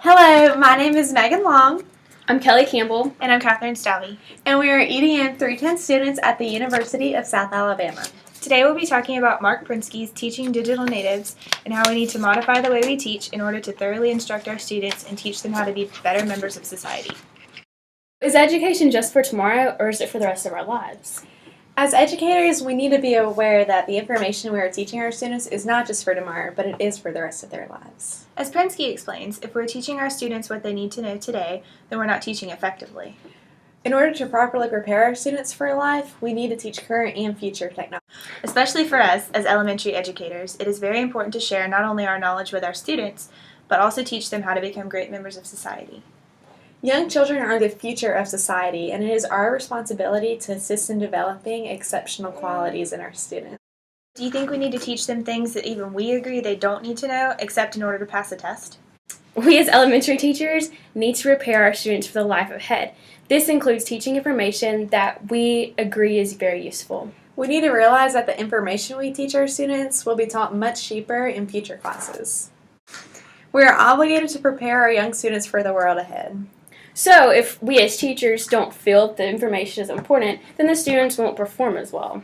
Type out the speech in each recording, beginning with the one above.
Hello, my name is Megan Long. I'm Kelly Campbell. And I'm Catherine Stalvey. And we are EDM 310 students at the University of South Alabama. Today we'll be talking about Mark Prensky's Teaching Digital Natives and how we need to modify the way we teach in order to thoroughly instruct our students and teach them how to be better members of society. Is education just for tomorrow, or is it for the rest of our lives? As educators, we need to be aware that the information we are teaching our students is not just for tomorrow, but it is for the rest of their lives. As Prensky explains, if we're teaching our students what they need to know today, then we're not teaching effectively. In order to properly prepare our students for life, we need to teach current and future technology. Especially for us, as elementary educators, it is very important to share not only our knowledge with our students, but also teach them how to become great members of society. Young children are the future of society, and it is our responsibility to assist in developing exceptional qualities in our students. Do you think we need to teach them things that even we agree they don't need to know, except in order to pass a test? We as elementary teachers need to prepare our students for the life ahead. This includes teaching information that we agree is very useful. We need to realize that the information we teach our students will be taught much cheaper in future classes. We are obligated to prepare our young students for the world ahead. So, if we as teachers don't feel that the information is important, then the students won't perform as well.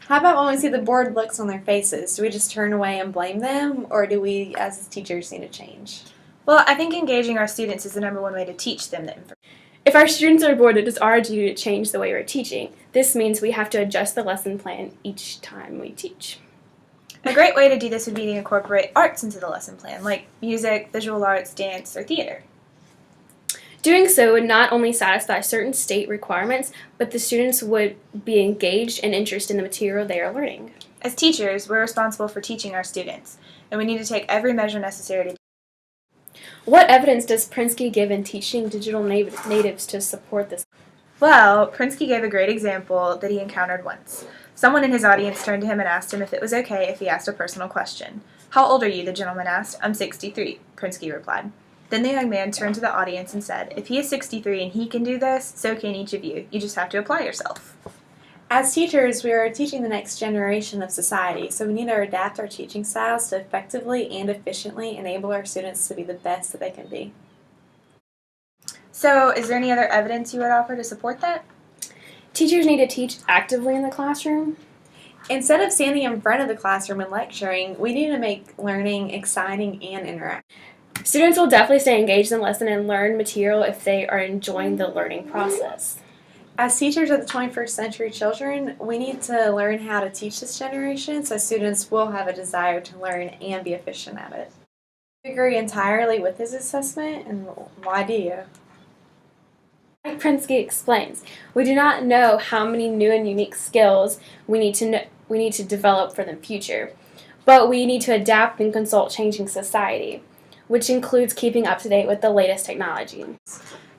How about when we see the bored looks on their faces? Do we just turn away and blame them, or do we as teachers need to change? Well, I think engaging our students is the number one way to teach them the information. If our students are bored, it is our duty to change the way we're teaching. This means we have to adjust the lesson plan each time we teach. A great way to do this would be to incorporate arts into the lesson plan, like music, visual arts, dance, or theater. Doing so would not only satisfy certain state requirements, but the students would be engaged and interested in the material they are learning. As teachers, we're responsible for teaching our students, and we need to take every measure necessary to. What evidence does Prensky give in teaching digital natives to support this? Well, Prensky gave a great example that he encountered once. Someone in his audience turned to him and asked him if it was okay if he asked a personal question. "How old are you?" the gentleman asked. "I'm 63, Prensky replied. Then the young man turned to the audience and said, "If he is 63 and he can do this, so can each of you. You just have to apply yourself." As teachers, we are teaching the next generation of society, so we need to adapt our teaching styles to effectively and efficiently enable our students to be the best that they can be. So, is there any other evidence you would offer to support that? Teachers need to teach actively in the classroom. Instead of standing in front of the classroom and lecturing, we need to make learning exciting and interactive. Students will definitely stay engaged in the lesson and learn material if they are enjoying the learning process. As teachers of the 21st century children, we need to learn how to teach this generation so students will have a desire to learn and be efficient at it. I agree entirely with this assessment, and why do you? Like Prensky explains, we do not know how many new and unique skills we need to develop for the future, but we need to adapt and consult changing society, which includes keeping up to date with the latest technology.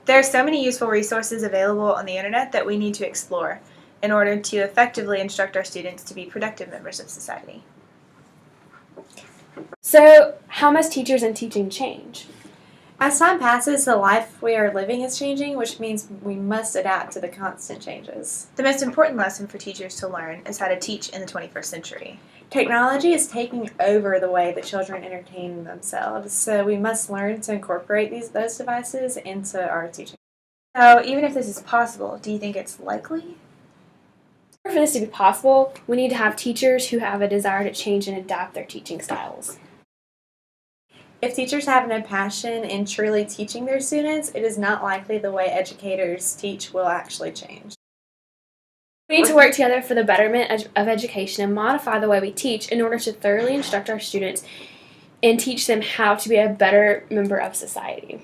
There are so many useful resources available on the internet that we need to explore in order to effectively instruct our students to be productive members of society. So, how must teachers and teaching change? As time passes, the life we are living is changing, which means we must adapt to the constant changes. The most important lesson for teachers to learn is how to teach in the 21st century. Technology is taking over the way that children entertain themselves, so we must learn to incorporate those devices into our teaching. So, even if this is possible, do you think it's likely? For this to be possible, we need to have teachers who have a desire to change and adapt their teaching styles. If teachers have no passion in truly teaching their students, it is not likely the way educators teach will actually change. We need to work together for the betterment of education and modify the way we teach in order to thoroughly instruct our students and teach them how to be a better member of society.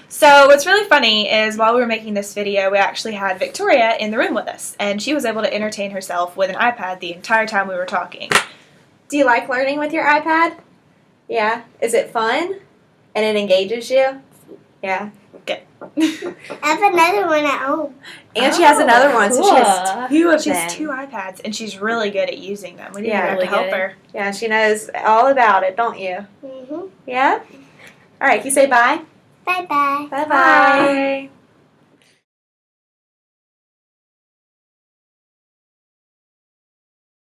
So what's really funny is while we were making this video, we actually had Victoria in the room with us, and she was able to entertain herself with an iPad the entire time we were talking. Do you like learning with your iPad? Yeah. Is it fun? And it engages you? Yeah. Good. I have another one at home. And she has another one, so she has two of She them. has two iPads, and she's really good at using them. We need Yeah, to really help good. her. Yeah, she knows all about it, don't you? Mm-hmm. Yeah? All right, can you say bye? Bye-bye. Bye-bye. Bye.